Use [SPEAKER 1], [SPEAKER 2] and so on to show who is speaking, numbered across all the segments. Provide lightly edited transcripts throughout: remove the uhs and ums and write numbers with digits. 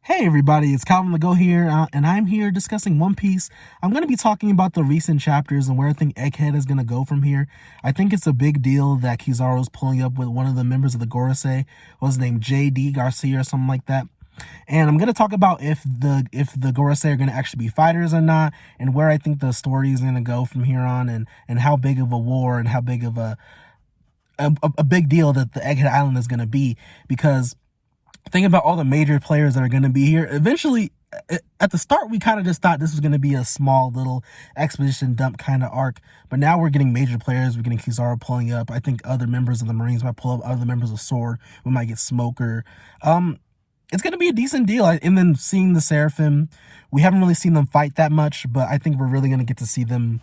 [SPEAKER 1] Hey everybody, it's Calvin the Go here, and I'm here discussing One Piece. I'm going to be talking about the recent chapters and where I think Egghead is going to go from here. I think it's a big deal that Kizaru is pulling up with one of the members of the gorosei, what was his name, J.D. Garcia or something like that. And I'm going to talk about if the gorosei are going to actually be fighters or not, and where I think the story is going to go from here on, and how big of a war and how big of a big deal that the Egghead Island is going to be, because think about all the major players that are going to be here. Eventually, at the start, we kind of just thought this was going to be a small little exposition dump kind of arc. But now we're getting major players. We're getting Kizaru pulling up. I think other members of the Marines might pull up. Other members of Sword. We might get Smoker. It's going to be a decent deal. And then seeing the Seraphim, we haven't really seen them fight that much. But I think we're really going to get to see them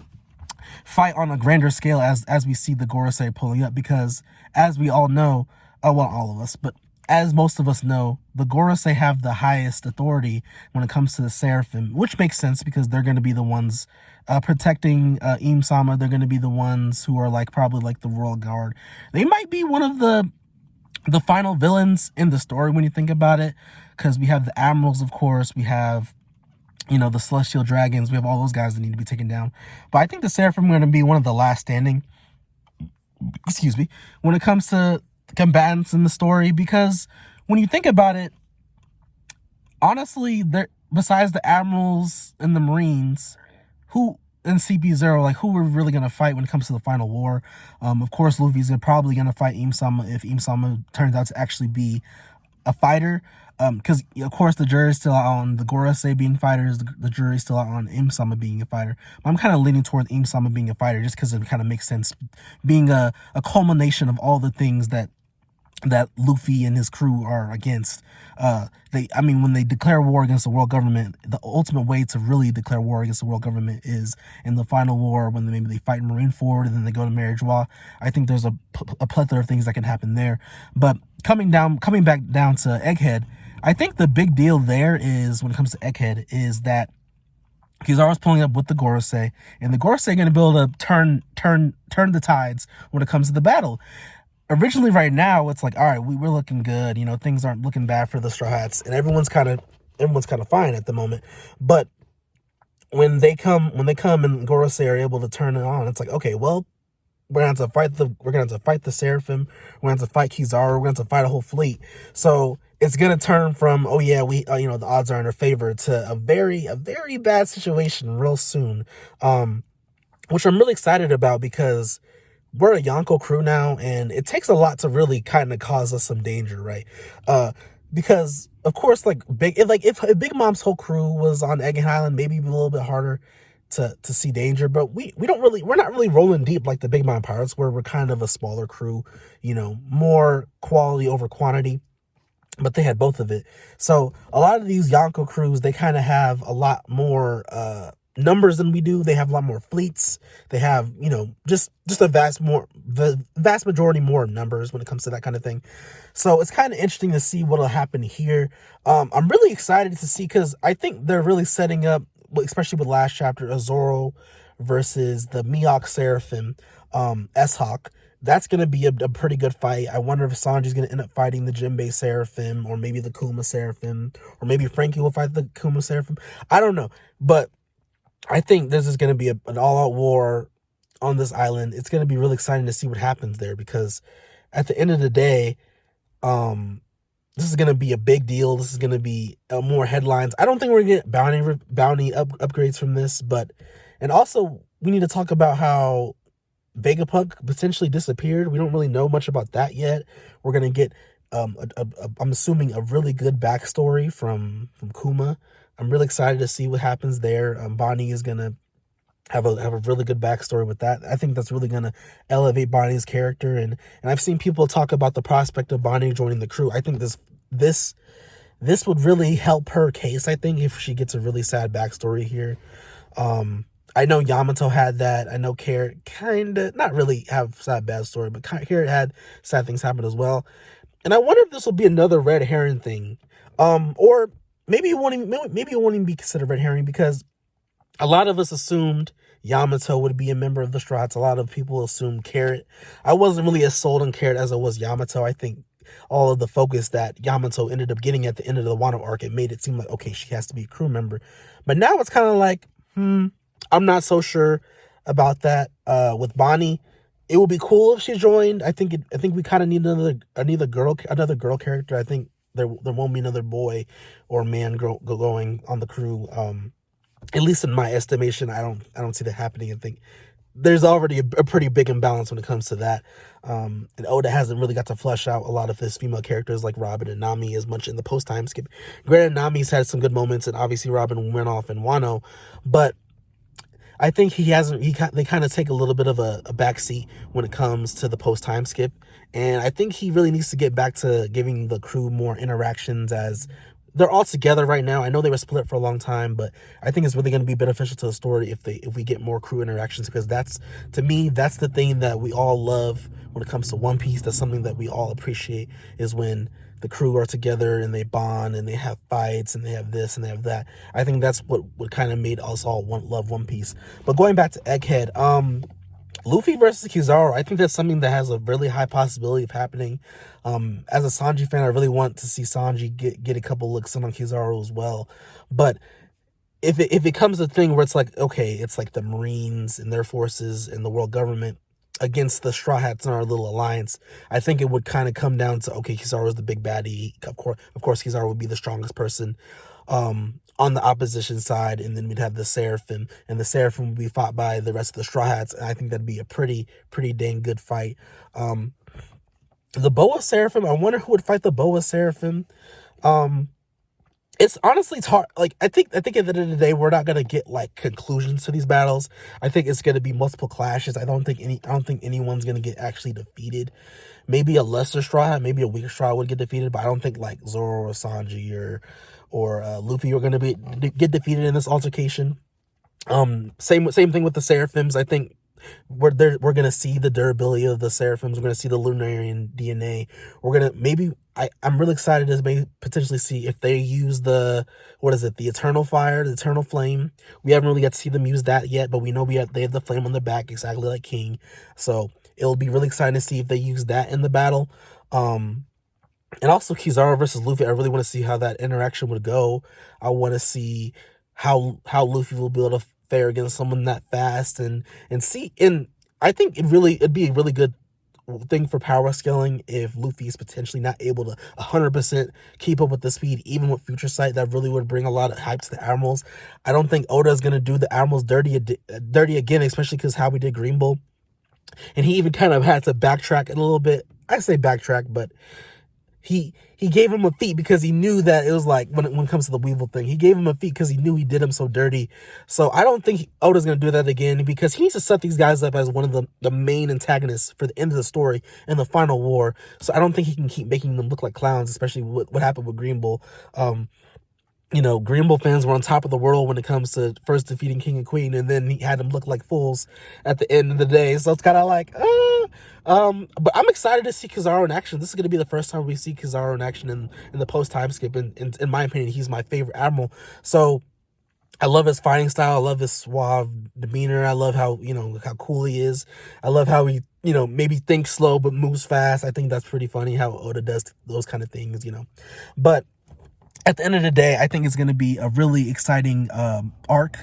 [SPEAKER 1] fight on a grander scale as we see the gorosei pulling up. Because as we all know, well, all of us, but as most of us know, the gorosei have the highest authority when it comes to the Seraphim, which makes sense because they're going to be the ones protecting Im-sama. They're going to be the ones who are probably like the Royal Guard. They might be one of the final villains in the story when you think about it, because we have the admirals, of course. We have, the celestial dragons. We have all those guys that need to be taken down. But I think the Seraphim are going to be one of the last standing. Excuse me. When it comes to combatants in the story, because when you think about it, honestly, there besides the admirals and the Marines, who in CP0, who we're really gonna fight when it comes to the final war. Of course, Luffy's probably gonna fight Im-sama if Im-sama turns out to actually be a fighter. Because of course the jury's still out on the gorosei being fighters, the jury's still out on Im-sama being a fighter. But I'm kind of leaning toward Im-sama being a fighter just because it kind of makes sense, being a culmination of all the things that Luffy and his crew are against. When they declare war against the world government, the ultimate way to really declare war against the world government is in the final war, when maybe they fight Marineford and then they go to Marriage-Wa. I think there's a plethora of things that can happen there. But coming back down to Egghead, I think the big deal there is, when it comes to Egghead, is that he's always pulling up with the gorosei, and the gorosei are going to be able to turn the tides when it comes to the battle. Originally, right now, it's all right, we're looking good. Things aren't looking bad for the Straw Hats, and everyone's kind of fine at the moment. But when they come and gorosei are able to turn it on, it's okay, well, we're gonna have to fight the Seraphim. We're gonna have to fight Kizaru. We're gonna have to fight a whole fleet. So it's gonna turn from, oh yeah, we the odds are in our favor, to a very bad situation real soon. Which I'm really excited about, because we're a Yonko crew now, and it takes a lot to really kind of cause us some danger, right? Because of course, if Big Mom's whole crew was on Egghead Island, maybe it'd be a little bit harder to see danger. But we're not really rolling deep like the Big Mom Pirates, where we're kind of a smaller crew, more quality over quantity. But they had both of it. So a lot of these Yonko crews, they kind of have a lot more numbers than we do. They have a lot more fleets. They have, just the vast majority more numbers when it comes to that kind of thing. So it's kind of interesting to see what'll happen here. I'm really excited to see, because I think they're really setting up, especially with last chapter, a Zoro versus the Mihawk Seraphim, S-Hawk. That's going to be a pretty good fight. I wonder if Sanji's going to end up fighting the Jinbei Seraphim, or maybe the Kuma Seraphim, or maybe Frankie will fight the Kuma Seraphim. I don't know. But I think this is going to be an all-out war on this island. It's going to be really exciting to see what happens there, because at the end of the day, this is going to be a big deal. This is going to be more headlines. I don't think we're going to get bounty upgrades from this, and also we need to talk about how Vegapunk potentially disappeared. We don't really know much about that yet. We're going to get, I'm assuming, a really good backstory from Kuma. I'm really excited to see what happens there. Bonnie is going to have a really good backstory with that. I think that's really going to elevate Bonnie's character. And I've seen people talk about the prospect of Bonnie joining the crew. I think this would really help her case, I think, if she gets a really sad backstory here. I know Yamato had that. I know Carrot not really have sad bad story, but Carrot had sad things happen as well. And I wonder if this will be another red herring thing. Or maybe it won't even be considered red herring, because a lot of us assumed Yamato would be a member of the Straw Hats. A lot of people assumed Carrot. I wasn't really as sold on Carrot as I was Yamato. I think all of the focus that Yamato ended up getting at the end of the Wano arc, it made it seem like, okay, she has to be a crew member. But now it's kind of like, I'm not so sure about that. With Bonnie, it would be cool if she joined. I think we kind of need another girl character. I think there won't be another boy or man going on the crew. At least in my estimation, I don't see that happening. I think there's already a pretty big imbalance when it comes to that. And Oda hasn't really got to flesh out a lot of his female characters like Robin and Nami as much in the post time skip. Granted, Nami's had some good moments, and obviously Robin went off in Wano, but I think they kind of take a little bit of a backseat when it comes to the post time skip, and I think he really needs to get back to giving the crew more interactions as they're all together right now. I know they were split for a long time, but I think it's really going to be beneficial to the story if we get more crew interactions, because to me that's the thing that we all love when it comes to One Piece. That's something that we all appreciate, is when the crew are together and they bond and they have fights and they have this and they have that. I think that's what kind of made us all love One Piece. But going back to Egghead, Luffy versus Kizaru, I think that's something that has a really high possibility of happening. As a Sanji fan, I really want to see Sanji get a couple looks in on Kizaru as well. But if it becomes a thing where it's like, okay, it's like the Marines and their forces and the world government against the Straw Hats in our little alliance, I think it would kind of come down to, okay, Kizaru is the big baddie. Of course, Kizaru would be the strongest person on the opposition side, and then we'd have the Seraphim, and the Seraphim would be fought by the rest of the Straw Hats, and I think that'd be a pretty dang good fight. The Boa Seraphim, I wonder who would fight the Boa Seraphim. It's honestly, it's hard. Like, I think at the end of the day, we're not gonna get like conclusions to these battles. I think it's gonna be multiple clashes. I don't think anyone's gonna get actually defeated. Maybe a lesser Straw Hat, maybe a weaker Straw Hat would get defeated, but I don't think like Zoro or Sanji or Luffy are gonna get defeated in this altercation. Same thing with the Seraphims. I think we're gonna see the durability of the Seraphims. We're gonna see the Lunarian DNA. I'm really excited to maybe potentially see if they use the Eternal Fire, the Eternal Flame. We haven't really got to see them use that yet, but we know they have the flame on their back, exactly like King. So it'll be really exciting to see if they use that in the battle. And also Kizaru versus Luffy, I really want to see how that interaction would go. I want to see how Luffy will be able to fare against someone that fast, and I think it'd be a really good thing for power scaling if Luffy is potentially not able to 100% keep up with the speed, even with Future Sight. That really would bring a lot of hype to the Admirals. I don't think Oda is going to do the Admirals dirty again, especially because how we did Green Bull. And he even kind of had to backtrack it a little bit. I say backtrack, but he gave him a feat because he knew that it was like, when it comes to the Weevil thing, he gave him a feat because he knew he did him so dirty. So I don't think Oda's going to do that again, because he needs to set these guys up as one of the main antagonists for the end of the story and the final war. So I don't think he can keep making them look like clowns, especially what happened with Green Bull. Green Bull fans were on top of the world when it comes to first defeating King and Queen, and then he had them look like fools at the end of the day. So it's kind of like, but I'm excited to see Kizaru in action. This is going to be the first time we see Kizaru in action in the post-time skip, and in my opinion, he's my favorite admiral. So I love his fighting style. I love his suave demeanor. I love how cool he is. I love how he, maybe thinks slow but moves fast. I think that's pretty funny how Oda does those kind of things, But at the end of the day, I think it's going to be a really exciting arc.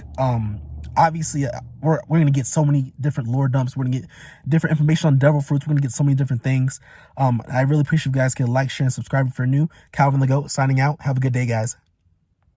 [SPEAKER 1] Obviously, we're going to get so many different lore dumps. We're going to get different information on devil fruits. We're going to get so many different things. I really appreciate you guys can like, share, and subscribe if you're new. Calvin the Goat signing out. Have a good day, guys.